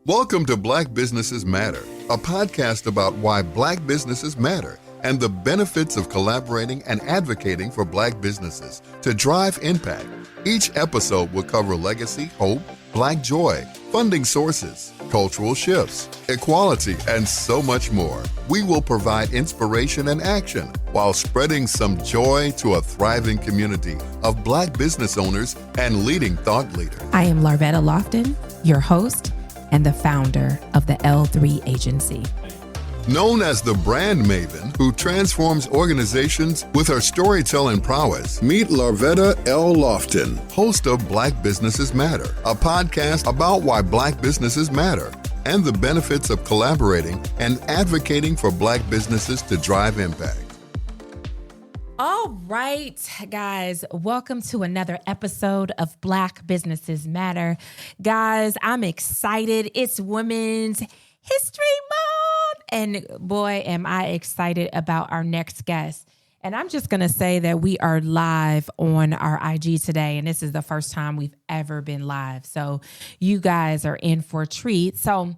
Welcome to Black Businesses Matter, a podcast about why Black businesses matter and the benefits of collaborating and advocating for Black businesses to drive impact. Each episode will cover legacy, hope, Black joy, funding sources, cultural shifts, equality, and so much more. We will provide inspiration and action while spreading some joy to a thriving community of Black business owners and leading thought leaders. I am Larvetta Lofton, your host and the founder of the L3 Agency. Known as the brand maven who transforms organizations with her storytelling prowess, meet Larvetta L. Lofton, host of Black Businesses Matter, a podcast about why Black businesses matter and the benefits of collaborating and advocating for Black businesses to drive impact. All right, guys, welcome to another episode of Black Businesses Matter. Guys, I'm excited. It's Women's History Month. And boy, am I excited about our next guest. And I'm just going to say that we are live on our IG today. And this is the first time we've ever been live. So you guys are in for a treat. So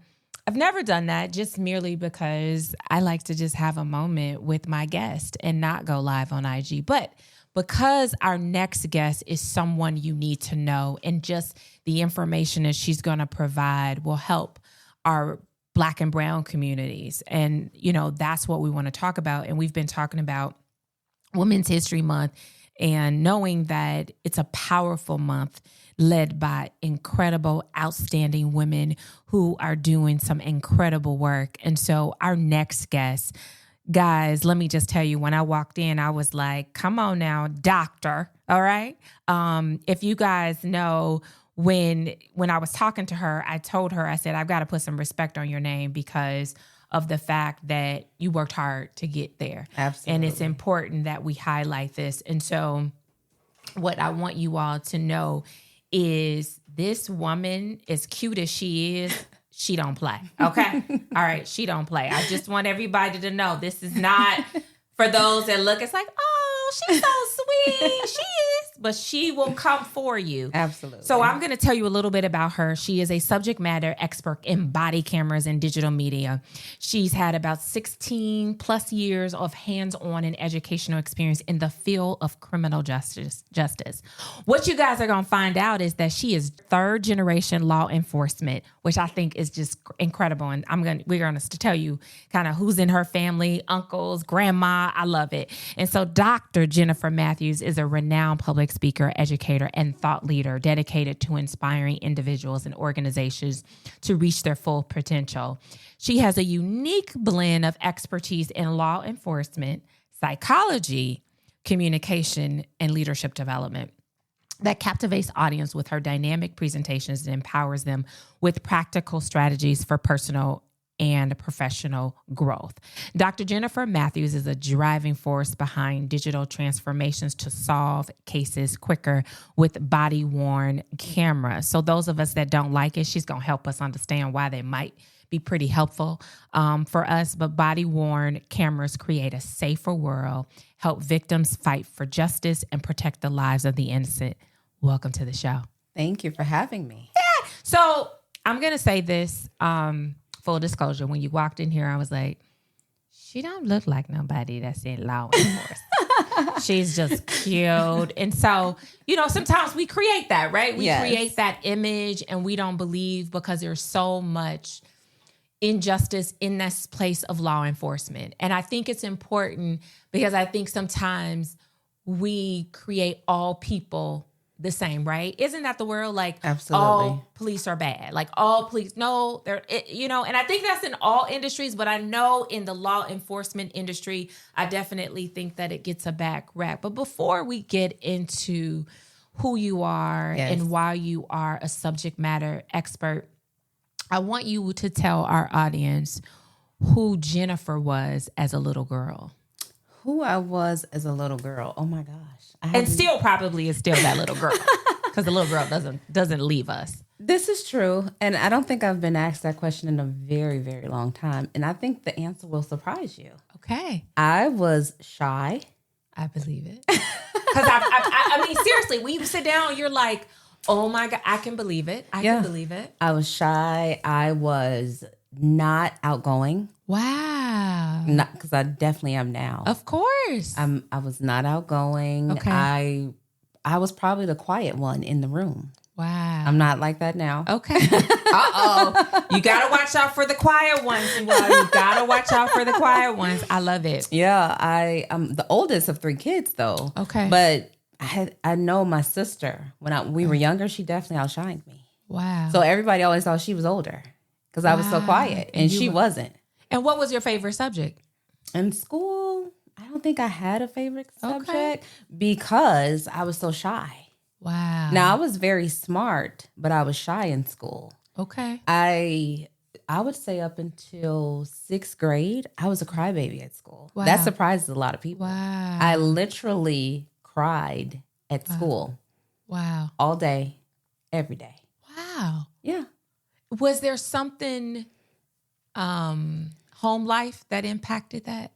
I've never done that just merely because I like to just have a moment with my guest and not go live on IG. But because our next guest is someone you need to know, and just the information that she's going to provide will help our Black and brown communities. And, you know, that's what we want to talk about. And we've been talking about Women's History Month and knowing that it's a powerful month led by incredible, outstanding women who are doing some incredible work. And so our next guest, guys, let me just tell you, when I walked in, I was like, come on now, doctor. All right. If you guys know, when I was talking to her, I told her, I said, I've got to put some respect on your name because of the fact that you worked hard to get there. Absolutely. And it's important that we highlight this. And so what I want you all to know is this woman, as cute as she is, she don't play. Okay. All right. She don't play. I just want everybody to know this is not for those that look, it's like, oh, she's so sweet. She is, but she will come for you. Absolutely. So I'm going to tell you a little bit about her. She is a subject matter expert in body cameras and digital media. She's had about 16 plus years of hands-on and educational experience in the field of criminal justice. What you guys are going to find out is that she is third generation law enforcement, which I think is just incredible. And we're going to tell you kind of who's in her family, uncles, grandma. I love it. And so Dr. Jennifer Matthews is a renowned public speaker, educator, and thought leader dedicated to inspiring individuals and organizations to reach their full potential. She has a unique blend of expertise in law enforcement, psychology, communication, and leadership development that captivates audience with her dynamic presentations and empowers them with practical strategies for personal and professional growth. Dr. Jennifer Matthews is a driving force behind digital transformations to solve cases quicker with body-worn cameras. So those of us that don't like it, she's going to help us understand why they might be pretty helpful for us. But body-worn cameras create a safer world, help victims fight for justice, and protect the lives of the innocent. Welcome to the show. Thank you for having me. Yeah. So I'm going to say this, full disclosure, when you walked in here, I was like, she don't look like nobody that's in law enforcement. She's just cute. And so, you know, sometimes we create that, right? We create that image and we don't believe because there's so much injustice in this place of law enforcement. And I think it's important because I think sometimes we create all people the same, right? Isn't that the world? Like, absolutely, all police are bad. Like all police, no, they're, you know, and I think that's in all industries, but I know in the law enforcement industry, I definitely think that it gets a bad rap. But before we get into who you are and why you are a subject matter expert, I want you to tell our audience who Jennifer was as a little girl. Who I was as a little girl. Oh my gosh. And still probably is still that little girl because the little girl doesn't leave us. This is true. And I don't think I've been asked that question in a very, very long time. And I think the answer will surprise you. Okay. I was shy. I believe it. Because I mean, seriously, when you sit down, you're like, Oh my God. I can believe it. I can believe it. I was shy. I was not outgoing. Wow. Not because I definitely am now. Of course. I was not outgoing. Okay. I was probably the quiet one in the room. Wow. I'm not like that now. Okay. Uh-oh. You got to watch out for the quiet ones. Well, you got to watch out for the quiet ones. I love it. Yeah, I'm the oldest of 3 kids, though. Okay. But I know my sister, when we were younger, she definitely outshined me. Wow. So everybody always thought she was older because I was so quiet, and she wasn't. And what was your favorite subject? In school, I don't think I had a favorite subject because I was so shy. Wow. Now, I was very smart, but I was shy in school. Okay. I would say up until 6th grade, I was a crybaby at school. Wow. That surprises a lot of people. Wow. I literally cried at school. Wow. All day, every day. Wow. Yeah. Was there something, home life that impacted that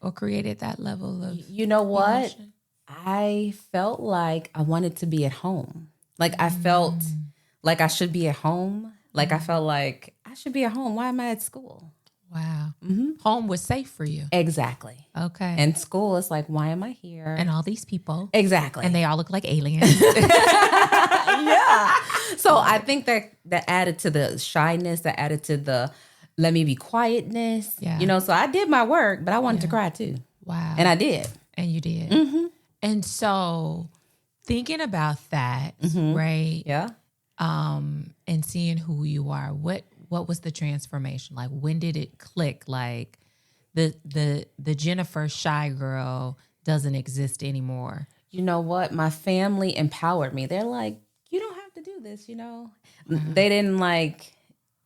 or created that level of You know what? emotion? I felt like I wanted to be at home. Like I felt like I should be at home. Like I felt like I should be at home. Why am I at school? Wow. Home was safe for you. Exactly. Okay. And school is like, why am I here? And all these people. Exactly. And they all look like aliens. Yeah. So I think that added to the shyness, that added to the let me be quietness. Yeah. You know, so I did my work, but I wanted to cry too. Wow. And I did. And you did. Mm-hmm. And so thinking about that, right? Yeah. And seeing who you are, what was the transformation? Like when did it click? Like the Jennifer shy girl doesn't exist anymore. You know what? My family empowered me. They're like, you don't have to do this, you know? They didn't like,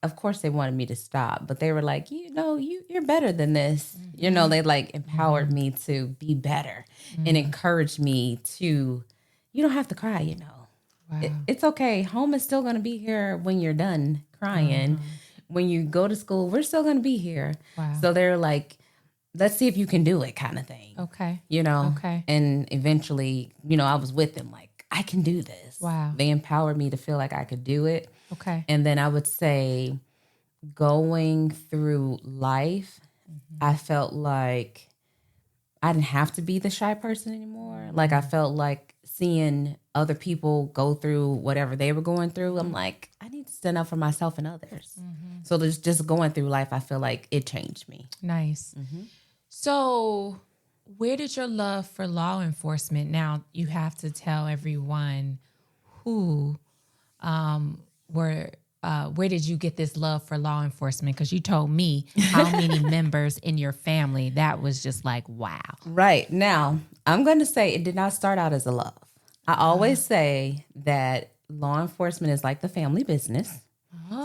of course they wanted me to stop, but they were like, you know, you're better than this. You know, they like empowered me to be better and encouraged me to, you don't have to cry, you know. Wow. It's okay. Home is still going to be here when you're done crying. When you go to school, we're still going to be here. Wow. So they're like, let's see if you can do it kind of thing. Okay. You know? Okay. And eventually, you know, I was with them like, I can do this. Wow. They empowered me to feel like I could do it. Okay. And then I would say going through life, I felt like I didn't have to be the shy person anymore. Like I felt like seeing other people go through whatever they were going through, I'm like, I need to stand up for myself and others. So there's just going through life, I feel like it changed me. Nice. So where did your love for law enforcement, now you have to tell everyone who where did you get this love for law enforcement? Because you told me how many members in your family, that was just like, wow. Right. Now, I'm going to say it did not start out as a love. I always say that law enforcement is like the family business.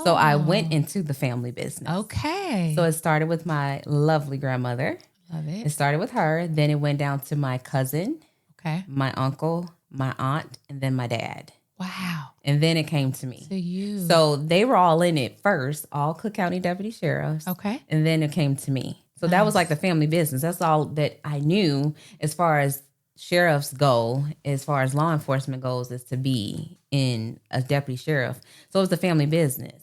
So I went into the family business. Okay. So it started with my lovely grandmother. Love It it. started with her. Then it went down to my cousin, Okay. my uncle, my aunt, and then my dad. Wow. And then it came to me. So you. So they were all in it first, all Cook County deputy sheriffs. Okay. And then it came to me. So that was like the family business. That's all that I knew as far as sheriffs go, as far as law enforcement goes, is to be in a deputy sheriff. So it was the family business.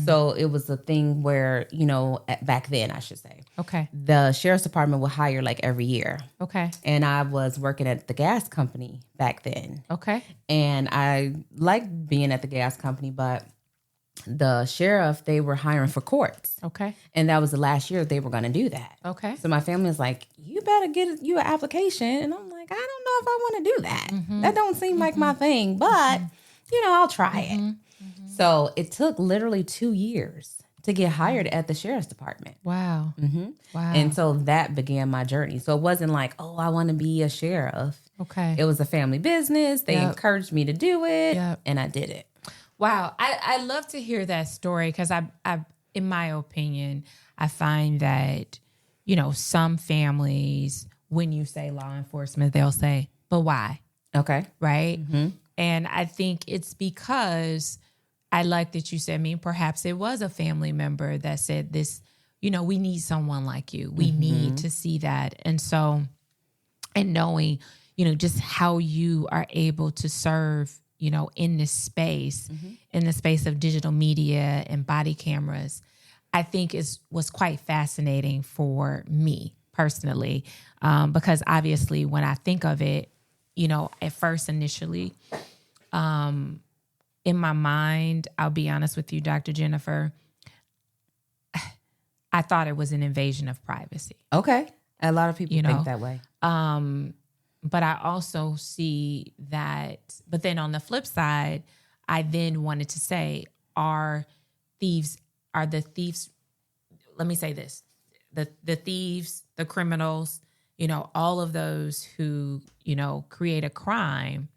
So it was a thing where, you know, back then, I should say, Okay. the sheriff's department would hire like every year. Okay. And I was working at the gas company back then. Okay. And I liked being at the gas company, but the sheriff, they were hiring for courts. Okay. And that was the last year they were going to do that. Okay. So my family was like, you better get you an application. And I'm like, I don't know if I want to do that. That don't seem like my thing, but you know, I'll try it. So it took literally 2 years to get hired at the sheriff's department. Wow. Wow. And so that began my journey. So it wasn't like, oh, I want to be a sheriff. Okay. It was a family business. They Yep. encouraged me to do it, Yep. and I did it. Wow. I love to hear that story because I, in my opinion, I find that, you know, some families, when you say law enforcement, they'll say, but why? Okay. Right. And I think it's because I like that you said, I mean, perhaps it was a family member that said this, you know, we need someone like you. We need to see that. And so, and knowing, you know, just how you are able to serve in this space, in the space of digital media and body cameras, I think was quite fascinating for me personally, because obviously when I think of it, at first initially, in my mind, I'll be honest with you, Dr. Jennifer, I thought it was an invasion of privacy. Okay. A lot of people think that way. But I also see that, but then on the flip side, I then wanted to say, are the thieves, let me say this, the thieves, the criminals, all of those who, create a crime,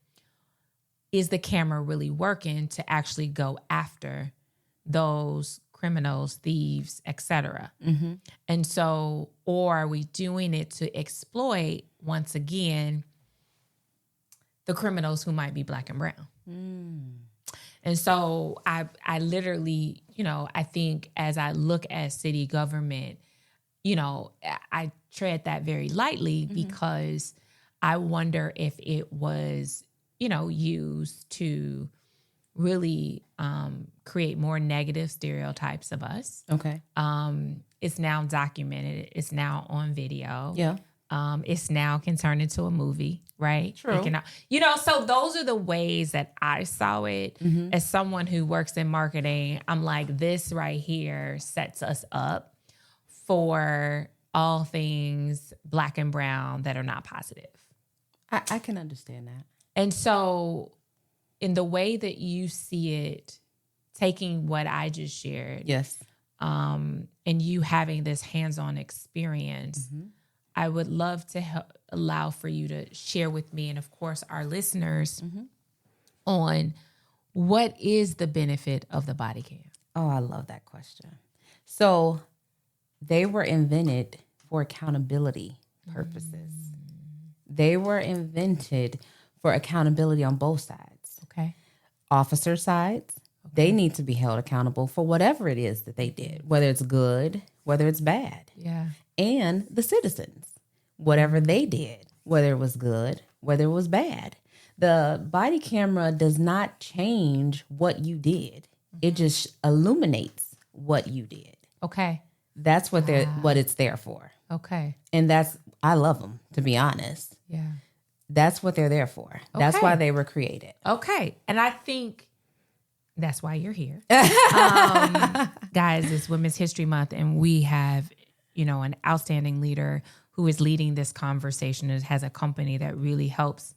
is the camera really working to actually go after those criminals, thieves, etc.? And so, or are we doing it to exploit, once again, the criminals who might be Black and brown? And so I literally, I think as I look at city government, I tread that very lightly, because I wonder if it was, used to really create more negative stereotypes of us. Okay. It's now documented. It's now on video. Yeah. It's now can turn into a movie, right? True. It can, so those are the ways that I saw it. As someone who works in marketing, I'm like, this right here sets us up for all things Black and brown that are not positive. I can understand that. And so in the way that you see it, taking what I just shared, Yes. And you having this hands-on experience, I would love to allow for you to share with me and, of course, our listeners on what is the benefit of the body cam. Oh, I love that question. So they were invented for accountability purposes. They were invented for accountability on both sides. Okay. Officer sides, they need to be held accountable for whatever it is that they did, whether it's good, whether it's bad. Yeah. And the citizens, whatever they did, whether it was good, whether it was bad. The body camera does not change what you did. It just illuminates what you did. Okay. That's what what it's there for. Okay. And I love them, to be honest. Yeah. That's what they're there for. That's Okay. why they were created. Okay. And I think that's why you're here. Guys, it's Women's History Month, and we have, an outstanding leader who is leading this conversation. It has a company that really helps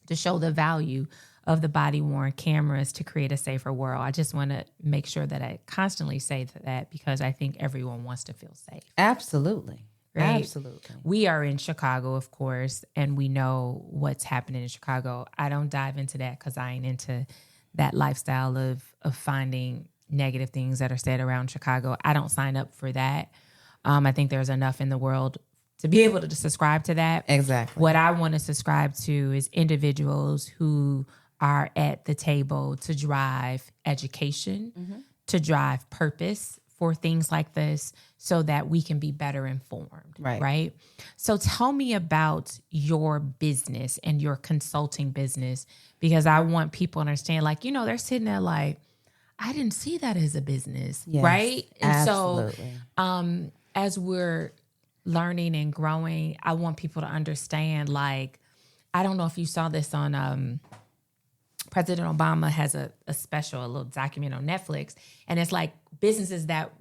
to show the value of the body-worn cameras to create a safer world. I just want to make sure that I constantly say that, because I think everyone wants to feel safe. Absolutely. Right? Absolutely. We are in Chicago, of course, and we know what's happening in Chicago. I don't dive into that because I ain't into that lifestyle of finding negative things that are said around Chicago. I don't sign up for that. I think there's enough in the world to be able to subscribe to that. Exactly. What I want to subscribe to is individuals who are at the table to drive education, to drive purpose for things like this, so that we can be better informed. Right. So tell me about your business and your consulting business, because I want people to understand, they're sitting there like, I didn't see that as a business. Yes, right. And absolutely. so as we're learning and growing, I want people to understand, I don't know if you saw this on President Obama has a special, a little document on Netflix, and it's like businesses that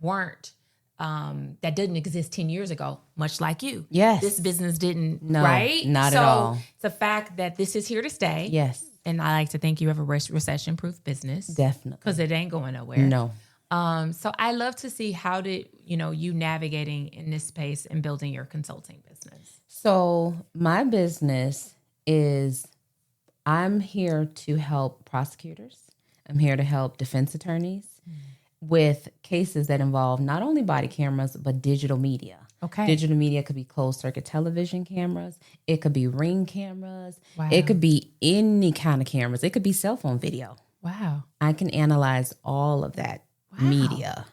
weren't, that didn't exist 10 years ago, much like you. Yes. This business didn't, No, right? not at all. So it's a fact that this is here to stay. Yes. And I like to think you have a recession-proof business. Definitely. Because it ain't going nowhere. No. So I love to see how did, you navigating in this space and building your consulting business. So my business is, I'm here to help prosecutors. I'm here to help defense attorneys with cases that involve not only body cameras, but digital media. Okay. Digital media could be closed circuit television cameras. It could be Ring cameras. Wow. It could be any kind of cameras. It could be cell phone video. Wow. I can analyze all of that media.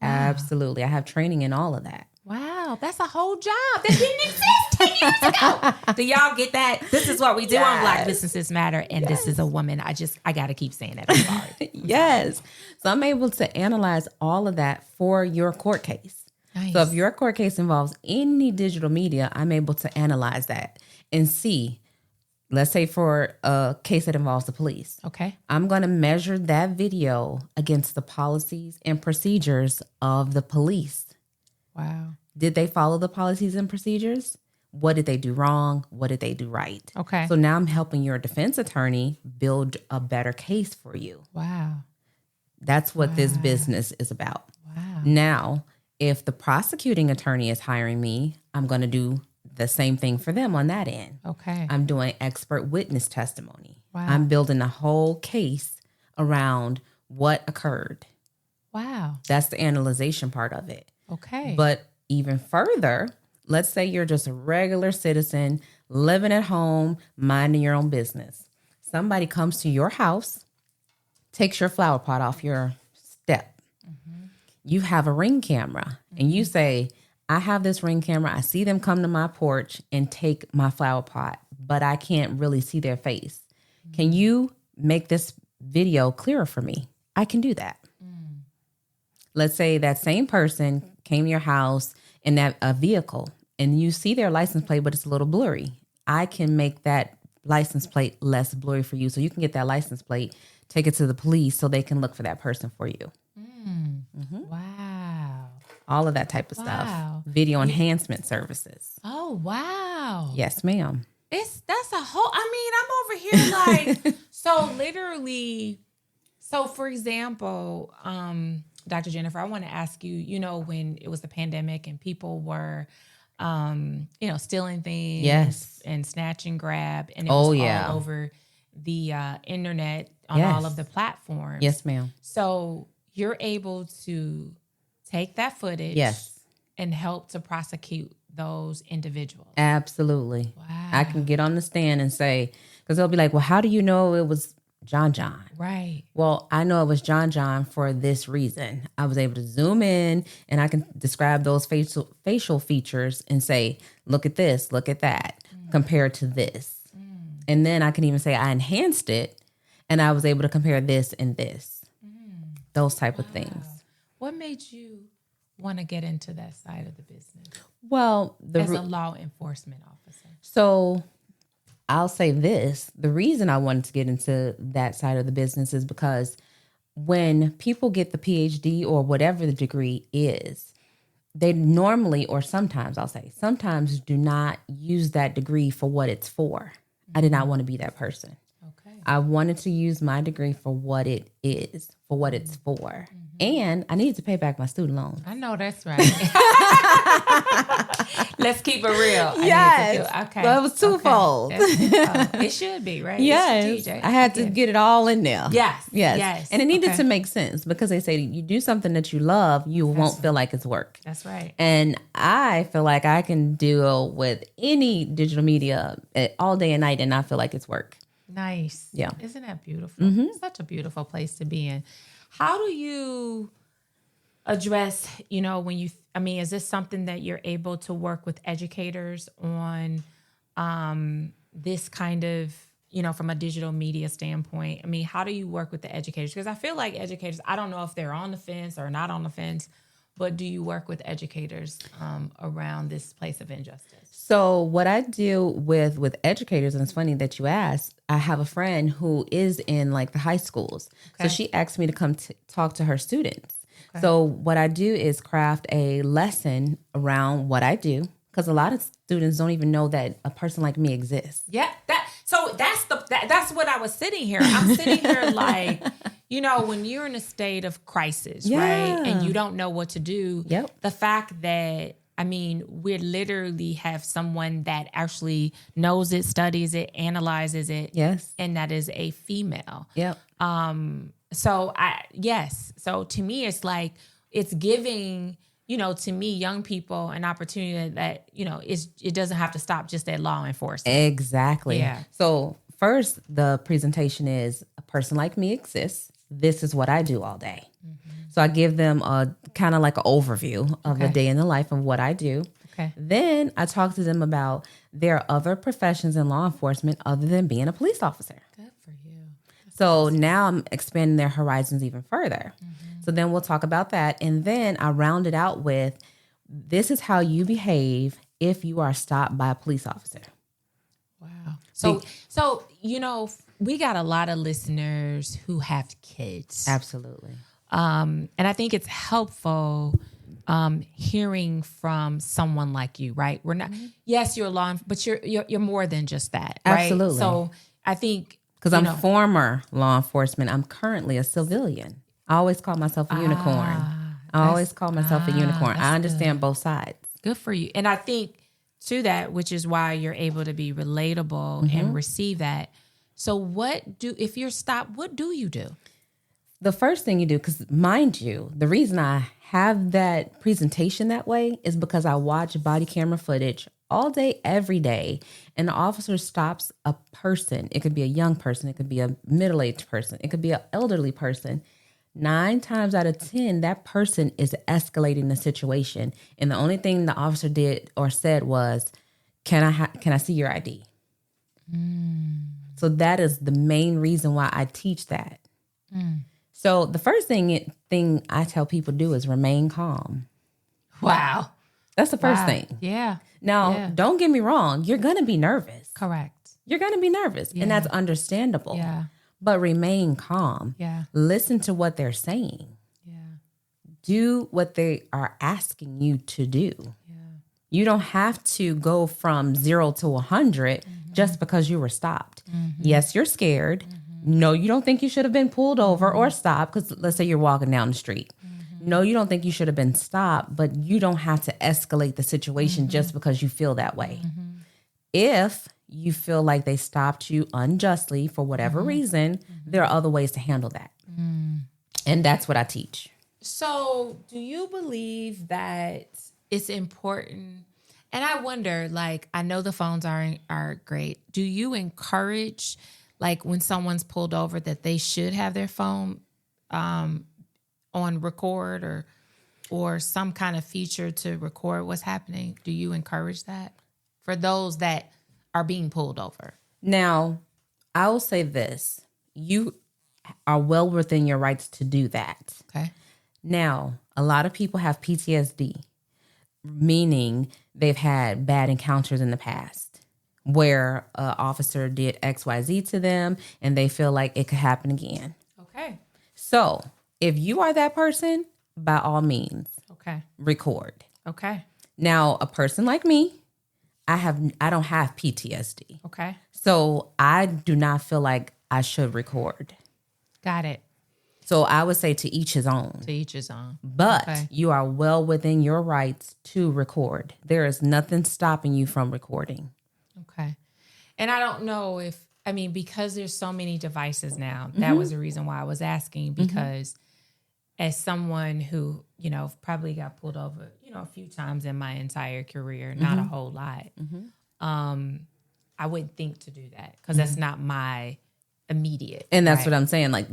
Absolutely. I have training in all of that. Wow. wow, that's a whole job that didn't exist 10 years ago. Do y'all get that? This is what we do on Black Businesses Matter. And this is a woman. I got to keep saying it. I'm sorry. Yes. So I'm able to analyze all of that for your court case. Nice. So if your court case involves any digital media, I'm able to analyze that and see, let's say for a case that involves the police. Okay. I'm going to measure that video against the policies and procedures of the police. Wow. Did they follow the policies and procedures? What did they do wrong? What did they do right? Okay. So now I'm helping your defense attorney build a better case for you. Wow. That's what this business is about. Wow. Now, if the prosecuting attorney is hiring me, I'm going to do the same thing for them on that end. Okay. I'm doing expert witness testimony. Wow. I'm building a whole case around what occurred. Wow. That's the analyzation part of it. Okay. But even further, let's say you're just a regular citizen living at home, minding your own business. Somebody comes to your house, takes your flower pot off your step. You have a Ring camera and you say, I have this Ring camera. I see them come to my porch and take my flower pot, but I can't really see their face. Can you make this video clearer for me? I can do that. Let's say that same person came to your house in that a vehicle and you see their license plate, but it's a little blurry. I can make that license plate less blurry for you. So you can get that license plate, take it to the police so they can look for that person for you. Wow. All of that type of Wow. stuff. Video enhancement services. Oh, wow. Yes, ma'am. That's a whole, I'm over here like, so literally, so for example, Dr. Jennifer, I want to ask you, when it was the pandemic and people were, stealing things Yes. and snatch and grab, and it was all over the internet on all of the platforms. Yes, ma'am. So you're able to take that footage and help to prosecute those individuals. Absolutely. Wow. I can get on the stand and say, because they'll be like, well, how do you know it was John? Right. Well, I know it was John for this reason. I was able to zoom in and I can describe those facial features and say, look at this, look at that, compared to this. And then I can even say I enhanced it and I was able to compare this and this. Those type of things. What made you want to get into that side of the business Well, as a law enforcement officer? So I'll say this. The reason I wanted to get into that side of the business is because when people get the PhD or whatever the degree is, they normally, or sometimes sometimes do not use that degree for what it's for. I did not want to be that person. Okay. I wanted to use my degree for what it is, for what it's for. And I needed to pay back my student loans. I know that's right. Let's keep it real. Okay. So it was twofold. Okay. It should be, right? Yes. It's strategic. I had to get it all in there. Yes. And it needed to make sense because they say you do something that you love, you won't feel like it's work. That's right. And I feel like I can deal with any digital media all day and night and not feel like it's work. Nice. Yeah. Isn't that beautiful? Such a beautiful place to be in. How do you address, when you, is this something that you're able to work with educators on this kind of, from a digital media standpoint? How do you work with the educators? Because I feel like educators, I don't know if they're on the fence or not on the fence, but do you work with educators around this place of injustice? So what I do with educators, and it's funny that you asked, I have a friend who is in like the high schools. Okay. So she asked me to come talk to her students. Okay. So what I do is craft a lesson around what I do, because a lot of students don't even know that a person like me exists. Yeah. That's what I was sitting here. I'm sitting here like, when you're in a state of crisis, right? And you don't know what to do. Yep. The fact that, we literally have someone that actually knows it, studies it, analyzes it. Yes. And that is a female. Yep. So to me, it's like, it's giving, to me, young people an opportunity that, it doesn't have to stop just at law enforcement. Exactly. Yeah. So first, the presentation is a person like me exists. This is what I do all day. So I give them a kind of like an overview of a day in the life of what I do. Okay. Then I talk to them about their other professions in law enforcement other than being a police officer. Good for you. So now I'm expanding their horizons even further. So then we'll talk about that. And then I round it out with, this is how you behave if you are stopped by a police officer. Wow. So we got a lot of listeners who have kids. Absolutely. And I think it's helpful hearing from someone like you, right? We're not, yes, you're law, but you're more than just that, right? Absolutely. So I think, because I'm former law enforcement, I'm currently a civilian. I always call myself a unicorn. I always call myself a unicorn. I understand both sides. Good for you. And I think to that, which is why you're able to be relatable and receive that. So if you're stopped, what do you do? The first thing you do, because mind you, the reason I have that presentation that way is because I watch body camera footage all day, every day, and the officer stops a person. It could be a young person. It could be a middle-aged person. It could be an elderly person. 9 times out of 10, that person is escalating the situation. And the only thing the officer did or said was, can I see your ID? So that is the main reason why I teach that. So the first thing I tell people do is remain calm. Wow. That's the first thing. Yeah. Now, don't get me wrong. You're going to be nervous. Correct. You're going to be nervous. And that's understandable. Yeah. But remain calm. Yeah. Listen to what they're saying. Yeah. Do what they are asking you to do. Yeah. You don't have to go from 0 to 100 just because you were stopped. Yes, you're scared. No, you don't think you should have been pulled over or stopped, because let's say you're walking down the street. No, you don't think you should have been stopped, but you don't have to escalate the situation just because you feel that way. If you feel like they stopped you unjustly for whatever reason, there are other ways to handle that. And that's what I teach. So do you believe that it's important? And I wonder, like, I know the phones are great. Do you encourage, like, when someone's pulled over, that they should have their phone on record or some kind of feature to record what's happening? Do you encourage that for those that are being pulled over? Now, I will say this. You are well within your rights to do that. Okay. Now, a lot of people have PTSD, meaning they've had bad encounters in the past where an officer did XYZ to them and they feel like it could happen again. Okay. So if you are that person, by all means, record. Okay. Now, a person like me, I don't have PTSD. Okay. So I do not feel like I should record. Got it. So I would say to each his own. To each his own. But you are well within your rights to record. There is nothing stopping you from recording. Okay. And I don't know because there's so many devices now, that was the reason why I was asking, because as someone who, probably got pulled over, a few times in my entire career, not a whole lot, I wouldn't think to do that because that's not my immediate. And that's what I'm saying. Like,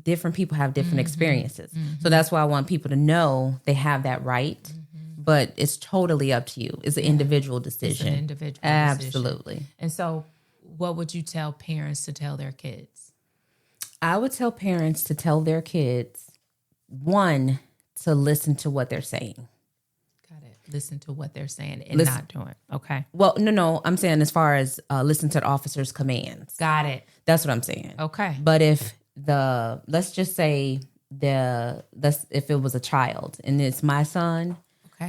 different people have different experiences. So that's why I want people to know they have that right. But it's totally up to you. It's an individual decision. It's an individual Absolutely. decision. And so what would you tell parents to tell their kids? I would tell parents to tell their kids, one, to listen to what they're saying. Got it. Listen to what they're saying and not doing. Okay. Well, no. I'm saying as far as listen to the officer's commands. Got it. That's what I'm saying. Okay. But if let's just say if it was a child and it's my son,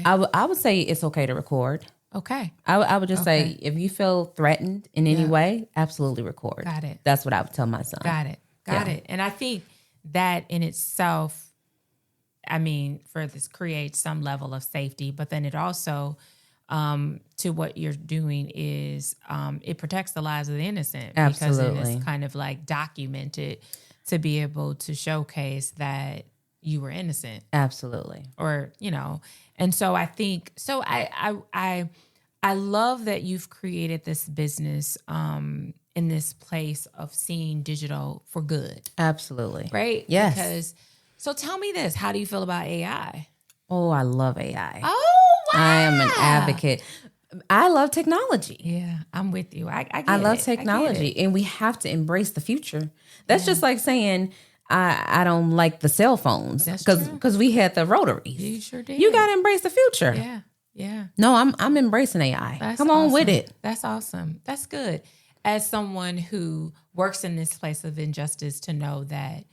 I would say it's okay to record. Okay. I would just say, if you feel threatened in any way, absolutely record. Got it. That's what I would tell my son. Got it. Got it. And I think that in itself, for this creates some level of safety, but then it also, to what you're doing is, it protects the lives of the innocent. Absolutely. Because it is kind of like documented to be able to showcase that you were innocent. Absolutely. Or, and so I think, I love that you've created this business, in this place of seeing digital for good. Absolutely. Right? Yes. So tell me this, how do you feel about AI? Oh, I love AI. Oh, I am an advocate. I love technology. Yeah, I'm with you. I get I love it. technology, and we have to embrace the future. That's just like saying I don't like the cell phones That's true. because we had the rotaries. You sure did. You got to embrace the future. Yeah, yeah. No, I'm embracing AI. That's Come on awesome. with it. That's awesome. That's good. As someone who works in this place of injustice, to know that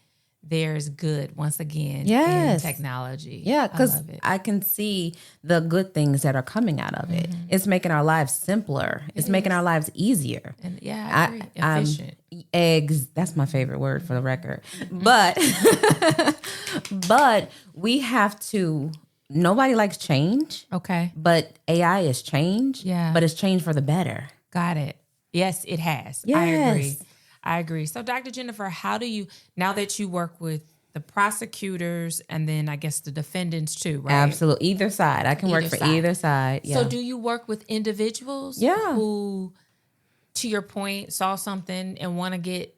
there's good once again in technology. Yeah, because I love it. I can see the good things that are coming out of it. It's making our lives simpler. It's making our lives easier. And I agree. Efficient. That's my favorite word for the record. But but we have to. Nobody likes change. Okay. But AI is change. Yeah. But it's change for the better. Got it. Yes, it has. Yes. I agree. So, Dr. Jennifer, how do you, now that you work with the prosecutors and then I guess the defendants too, right? Absolutely. Either side. I can work for either side. Yeah. So do you work with individuals who, to your point, saw something and want to get,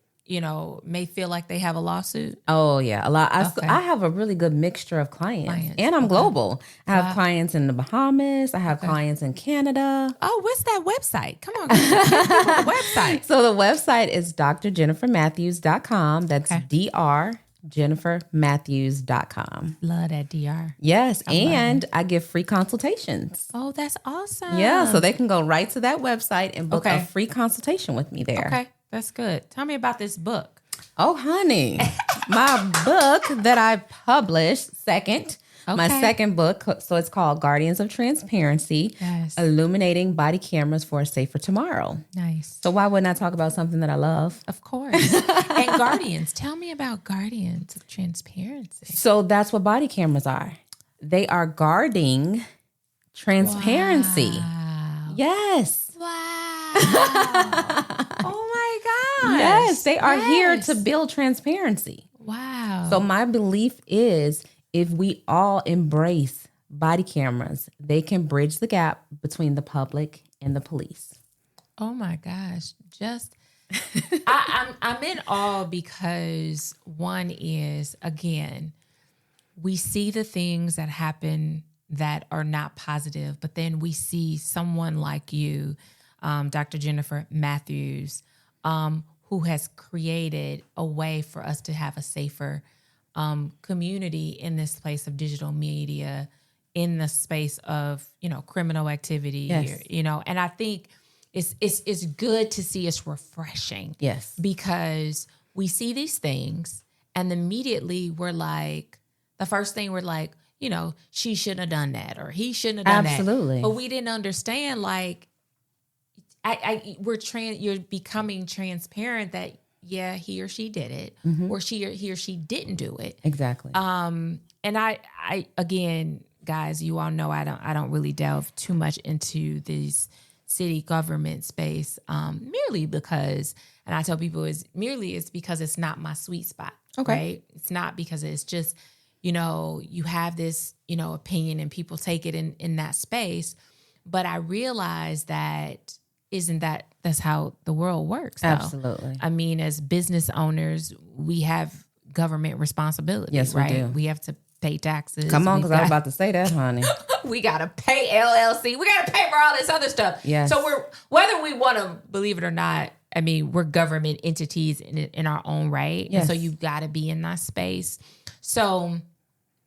may feel like they have a lawsuit? Oh, yeah. A lot. I have a really good mixture of clients. And I'm global. I have clients in the Bahamas. I have clients in Canada. Oh, what's that website? Come on. Give people the website. So the website is drjennifermatthews.com. That's drjennifermatthews.com. Love that DR. Yes. I give free consultations. Oh, that's awesome. Yeah. So they can go right to that website and book a free consultation with me there. Okay. That's good. Tell me about this book. Oh, honey. My book that I published my second book. So it's called Guardians of Transparency, Illuminating Body Cameras for a Safer Tomorrow. Nice. So why wouldn't I talk about something that I love? Of course. And Guardians. Tell me about Guardians of Transparency. So that's what body cameras are. They are guarding transparency. Wow. Yes. Wow. Oh my gosh. Yes, they are here to build transparency. Wow. So my belief is if we all embrace body cameras, they can bridge the gap between the public and the police. Oh my gosh. I'm in awe because one is, again, we see the things that happen that are not positive, but then we see someone like you, Dr. Jennifer Matthews, who has created a way for us to have a safer community in this place of digital media, in the space of, criminal activity, and I think it's good to see. It's refreshing. Yes. Because we see these things and immediately the first thing we're like, she shouldn't have done that or he shouldn't have done that. Absolutely. But we didn't understand, you're becoming transparent that he or she did it, or he or she didn't do it. Exactly. And I again, guys, you all know I don't really delve too much into this city government space, merely because, and I tell people it's because it's not my sweet spot. Okay. Right? It's not because it's just, you have this, opinion and people take it in that space. But I realize that's how the world works. Though. Absolutely. I mean, as business owners, we have government responsibility. Yes, right? we do. We have to pay taxes. Come on, because I was about to say that, honey. We got to pay LLC. We got to pay for all this other stuff. Yes. So whether we want to believe it or not, I mean, we're government entities in our own right. Yes. And so you've got to be in that space. So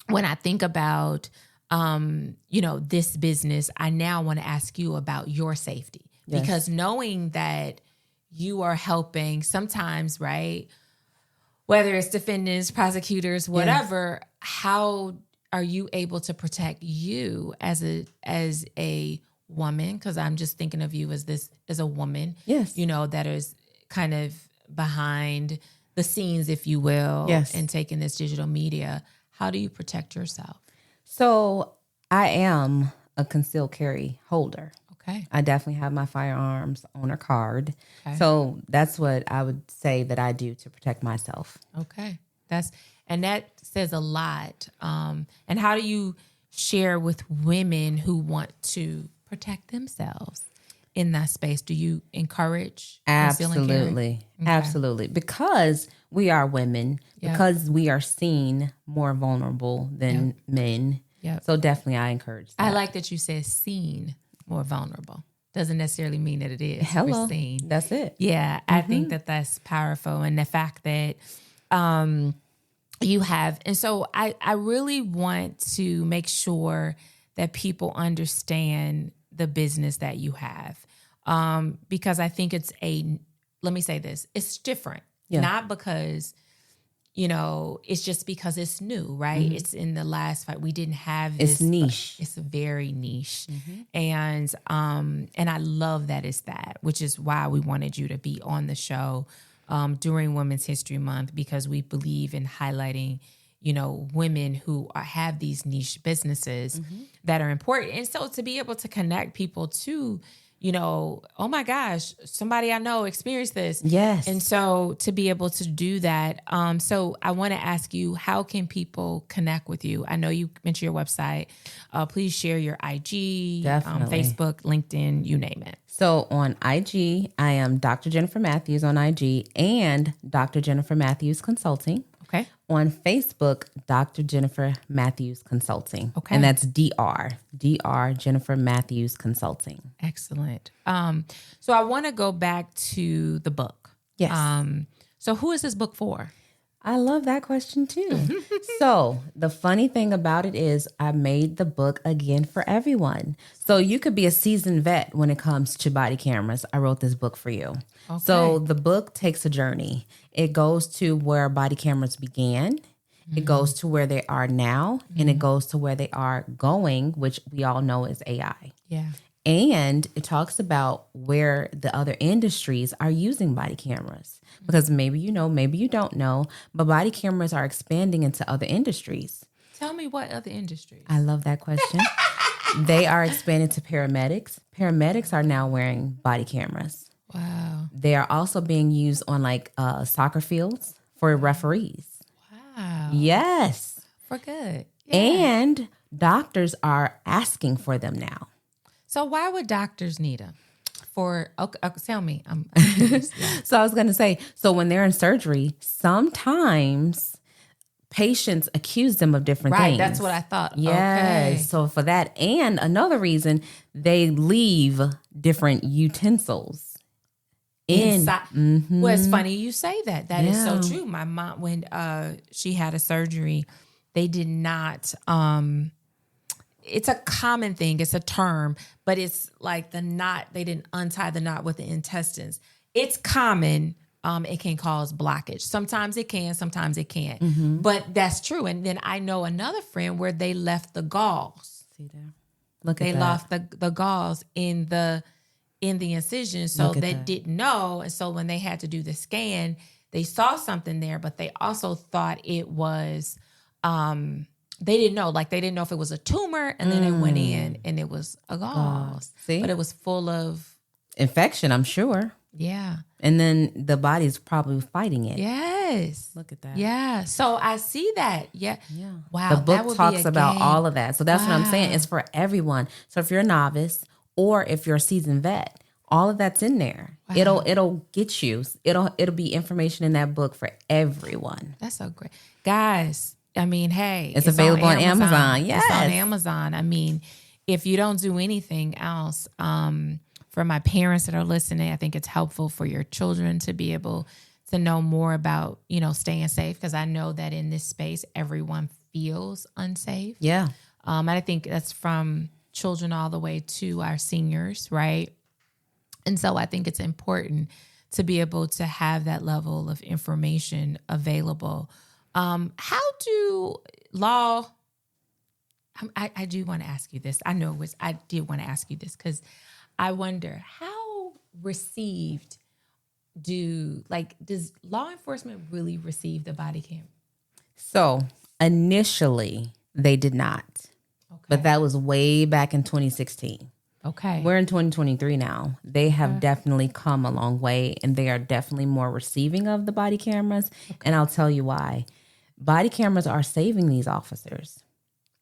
when I think about, this business, I now want to ask you about your safety. Yes. Because knowing that you are helping sometimes, right, whether it's defendants, prosecutors, whatever, how are you able to protect you as a woman? Because I'm just thinking of you as a woman, that is kind of behind the scenes, if you will, and taking this digital media. How do you protect yourself? So I am a concealed carry holder. Okay. I definitely have my firearms owner card. Okay. So that's what I would say that I do to protect myself. Okay. That says a lot. And how do you share with women who want to protect themselves in that space? Do you encourage? Absolutely. Okay. Absolutely. Because we are women, because we are seen more vulnerable than men. Yep. So definitely I encourage that. I like that you said seen more vulnerable. Doesn't necessarily mean that it is. Hello. We're seen. That's it. Yeah, I think that that's powerful. And the fact that you have, and so I really want to make sure that people understand the business that you have. Because I think let me say this, it's different. Yeah. Not because, it's just because it's new, right? It's in the last fight. We didn't have this. It's niche. It's very niche. And I love that it's that, which is why we wanted you to be on the show during Women's History Month, because we believe in highlighting, women who have these niche businesses that are important. And so to be able to connect people to, oh my gosh, somebody I know experienced this. Yes. And so to be able to do that. So I want to ask you, how can people connect with you? I know you mentioned your website. Please share your IG, Definitely. Facebook, LinkedIn, you name it. So on IG, I am Dr. Jennifer Matthews on IG and Dr. Jennifer Matthews Consulting. Okay. On Facebook, Dr. Jennifer Matthews Consulting. Okay. And that's DR Jennifer Matthews Consulting. Excellent. So I want to go back to the book. Yes. So who is this book for? I love that question too. So the funny thing about it is I made the book again for everyone. So you could be a seasoned vet when it comes to body cameras. I wrote this book for you. Okay. So the book takes a journey. It goes to where body cameras began. It goes to where they are now, and it goes to where they are going, which we all know is AI. Yeah. And it talks about where the other industries are using body cameras. Because maybe you know, maybe you don't know, but body cameras are expanding into other industries. Tell me what other industries? I love that question. They are expanding to paramedics. Paramedics are now wearing body cameras. Wow. They are also being used on soccer fields for referees. Wow. Yes. For good. Yeah. And doctors are asking for them now. So why would doctors need them? Tell me. I'm curious. Yeah. So I was going to say, so when they're in surgery, sometimes patients accuse them of different things. Right. That's what I thought. Yes. Okay. So for that, and another reason, they leave different utensils Inside. Well, it's funny you say that. That is so Yeah. true. My mom, when she had a surgery, they did not. It's a common thing. It's a term, but it's like the knot. They didn't untie the knot with the intestines. It's common. It can cause blockage. Sometimes it can, sometimes it can't. But that's true. And then I know another friend where they left the gauze. See there. Look at They that. left the gauze in the incision, so Look at they that. didn't know. And so when they had to do the scan, they saw something there, but they also thought it was they didn't know. Like they didn't know if it was a tumor, and then they went in and it was a gauze. See? But it was full of Infection, I'm sure. yeah. And then the body's probably fighting it. Yes. Look at that. Yeah. So I see that. Yeah. Yeah. Wow. The that book would talks be a about game. all of that. So that's what I'm saying. Wow. It's for everyone. So if you're a novice or if you're a seasoned vet, all of that's in there. Wow. It'll get you. It'll be information in that book for everyone. That's so great. Guys, I mean, hey. It's available on Amazon. Yes. It's on Amazon. I mean, if you don't do anything else, for my parents that are listening, I think it's helpful for your children to be able to know more about, staying safe. Because I know that in this space, everyone feels unsafe. Yeah. And I think that's from children all the way to our seniors, right? And so I think it's important to be able to have that level of information available. How do law, I do want to ask you this. I did want to ask you this because I wonder how received does law enforcement really receive the body cam? So initially they did not, but that was way back in 2016. Okay. We're in 2023 now. They have definitely come a long way, and they are definitely more receiving of the body cameras. And I'll tell you why. Body cameras are saving these officers.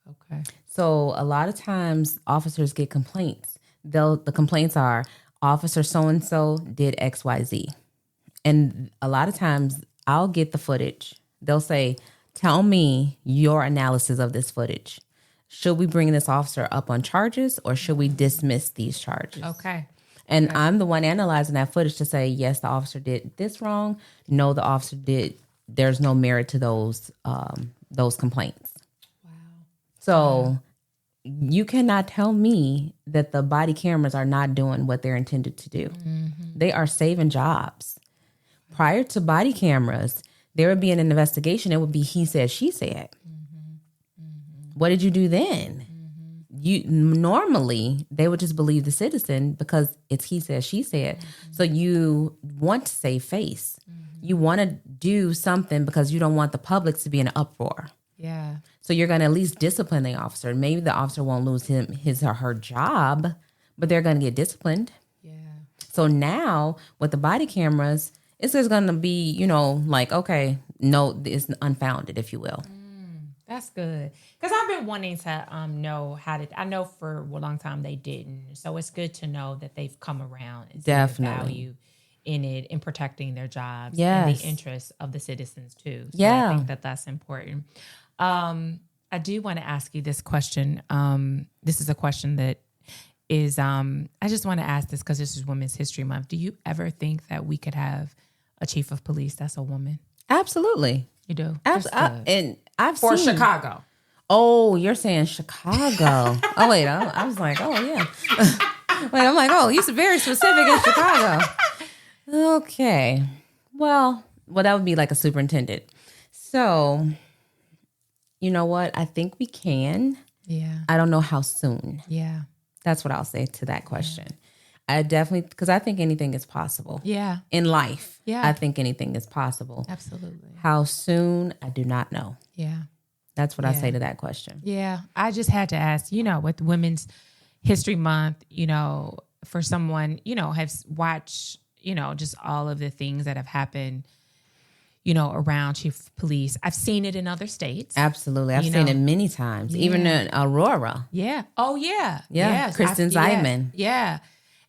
Okay. So a lot of times officers get complaints. The complaints are, officer so-and-so did XYZ. And a lot of times I'll get the footage. They'll say, tell me your analysis of this footage. should we bring this officer up on charges or should we dismiss these charges? Okay. And I'm the one analyzing that footage to say, yes, the officer did this wrong. No, the officer did. There's no merit to those complaints. Wow. So you cannot tell me that the body cameras are not doing what they're intended to do. Mm-hmm. They are saving jobs. Prior to body cameras, there would be an investigation. It would be he said, she said. Mm-hmm. Mm-hmm. What did you do then? You normally they would just believe the citizen because it's he said, she said. Mm-hmm. So you want to save face. Mm-hmm. You want to do something because you don't want the public to be in an uproar. Yeah. So you're going to at least discipline the officer. Maybe the officer won't lose his or her job, but they're going to get disciplined. Yeah. So now with the body cameras, it's just going to be, like, okay, no, it's unfounded, if you will. That's good. Because I've been wanting to know I know for a long time they didn't. So it's good to know that they've come around and see the value in it, in protecting their jobs and the interests of the citizens too. So I think that's important. I do want to ask you this question. This is a question that is, I just want to ask this because this is Women's History Month. Do you ever think that we could have a chief of police that's a woman? Absolutely. You do? And I've For seen Chicago. Oh, you're saying Chicago. Oh, wait. I was like, oh, yeah. Wait, I'm like, oh, he's very specific in Chicago. Okay. Well, that would be like a superintendent. So, you know what? I think we can. Yeah. I don't know how soon. Yeah. That's what I'll say to that question. Yeah. I definitely, because I think anything is possible. Yeah. In life. Yeah. I think anything is possible. Absolutely. How soon? I do not know. Yeah. That's what I say to that question. Yeah. I just had to ask, with Women's History Month, for someone, has watched, just all of the things that have happened, around chief of police. I've seen it in other states. Absolutely. I've seen it many times, even in Aurora. Yeah. Oh, yeah. Yeah. Yes. Kristen Ziman. Yeah.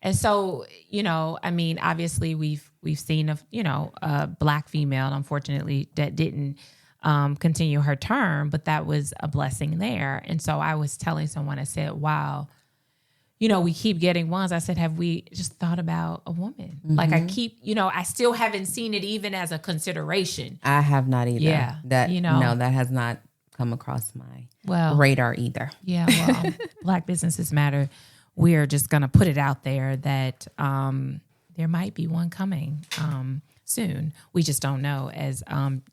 And so, obviously we've seen a Black female, unfortunately, that didn't continue her term, but that was a blessing there. And so I was telling someone, I said, wow, we keep getting ones. I said, have we just thought about a woman? Mm-hmm. Like I keep, I still haven't seen it even as a consideration. I have not either. Yeah. No, that has not come across my radar either. Yeah. Well, Black businesses matter. We're just going to put it out there that there might be one coming soon. We just don't know. As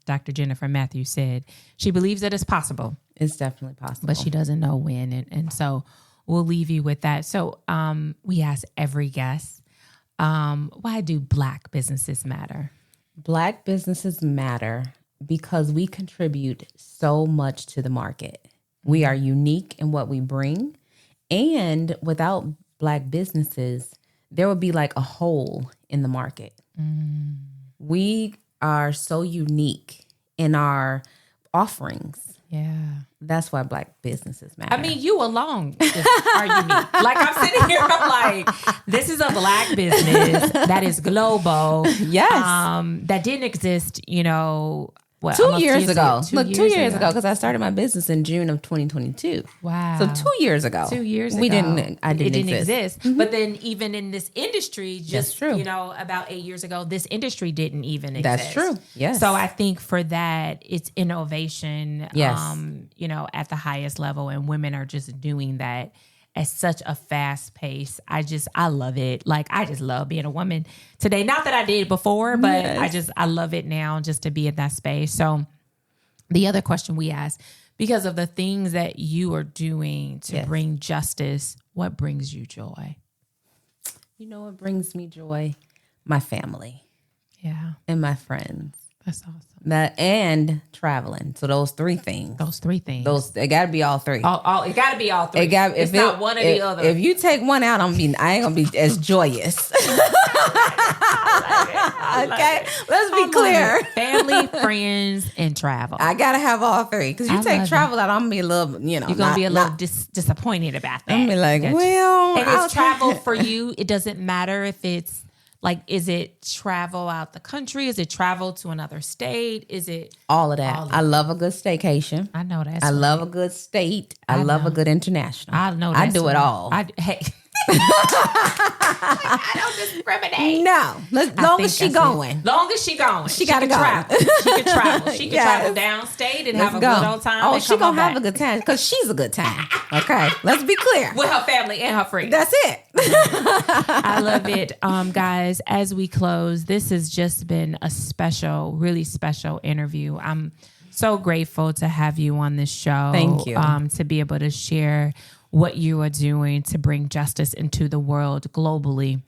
Dr. Jennifer Matthews said, she believes that it's possible. It's definitely possible. But she doesn't know when. And so we'll leave you with that. So we ask every guest, why do Black businesses matter? Black businesses matter because we contribute so much to the market. We are unique in what we bring. And without Black businesses, there would be like a hole in the market. Mm. We are so unique in our offerings. Yeah. That's why Black businesses matter. I mean, you alone are unique. Like I'm sitting here, I'm like, this is a Black business that is global. Yes. That didn't exist, 2 years ago. Look, 2 years ago, because I started my business in June of 2022. Wow. So 2 years ago. 2 years ago. I didn't exist. Mm-hmm. But then even in this industry, just, about 8 years ago, this industry didn't even exist. That's true. Yes. So I think for that, it's innovation, yes. At the highest level. And women are just doing that at such a fast pace. I love it. Like, I just love being a woman today. Not that I did before, but yes. I love it now just to be in that space. So the other question we ask, because of the things that you are doing to bring justice, what brings you joy? What brings me joy? My family. Yeah. And my friends. That's awesome. That and traveling. So those three things. It got to be all three. It got to be all three. It's not one or the other. If you take one out, I ain't gonna be as joyous. Okay, let's be clear. Family, friends, and travel. I gotta have all three because you take travel out, I'm gonna be a little, you're gonna be a little disappointed about that. I'm gonna be like, well, and it's travel for you. It doesn't matter if it's Like, is it travel out the country? Is it travel to another state? Is it all of that? I love a good staycation. I know that. I love a good state. I love a good international. I know that. I do it all. Hey. I don't discriminate. No, long as she going. Long as she going. She gotta go. Travel. She can travel. She can travel downstate and have a good old time. Oh, she gonna have a good time because she's a good time. Okay, let's be clear. With her family and her friends. That's it. I love it. As we close, this has just been a special, really special interview. I'm so grateful to have you on this show. Thank you. To be able to share what you are doing to bring justice into the world globally.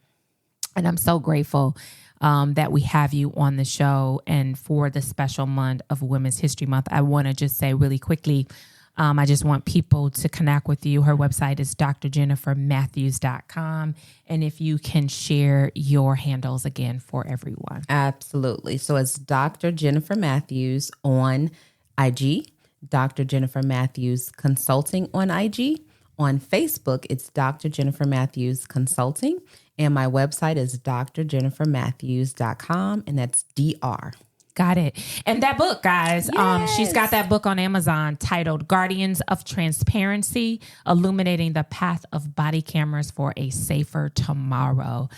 And I'm so grateful that we have you on the show. And for the special month of Women's History Month, I want to just say really quickly, I just want people to connect with you. Her website is drjennifermatthews.com. And if you can share your handles again for everyone. Absolutely. So it's Dr. Jennifer Matthews on IG, Dr. Jennifer Matthews Consulting on IG. On Facebook, it's Dr. Jennifer Matthews Consulting. And my website is drjennifermatthews.com. And that's DR. Got it. And that book, guys, she's got that book on Amazon titled Guardians of Transparency, Illuminating the Path of Body Cameras for a Safer Tomorrow.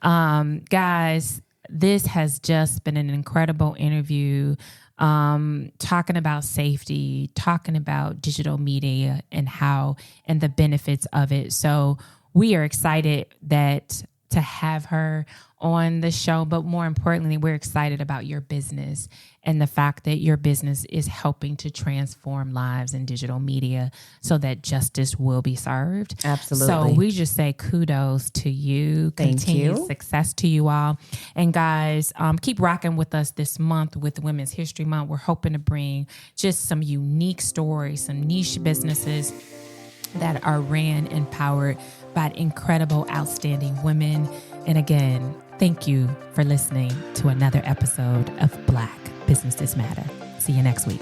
Guys, this has just been an incredible interview, talking about safety, talking about digital media and the benefits of it. So we are excited to have her on the show, but more importantly, we're excited about your business and the fact that your business is helping to transform lives in digital media so that justice will be served. Absolutely. So we just say kudos to you. Continued success to you all. And guys, keep rocking with us this month with Women's History Month. We're hoping to bring just some unique stories, some niche businesses that are ran and powered by incredible, outstanding women. And again, thank you for listening to another episode of Black Businesses Matter. See you next week.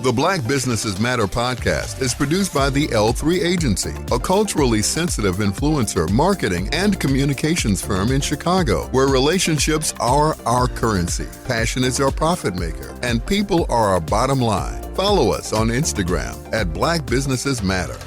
The Black Businesses Matter podcast is produced by the L3 Agency, a culturally sensitive influencer, marketing, and communications firm in Chicago, where relationships are our currency, passion is our profit maker, and people are our bottom line. Follow us on Instagram at Black Businesses Matter.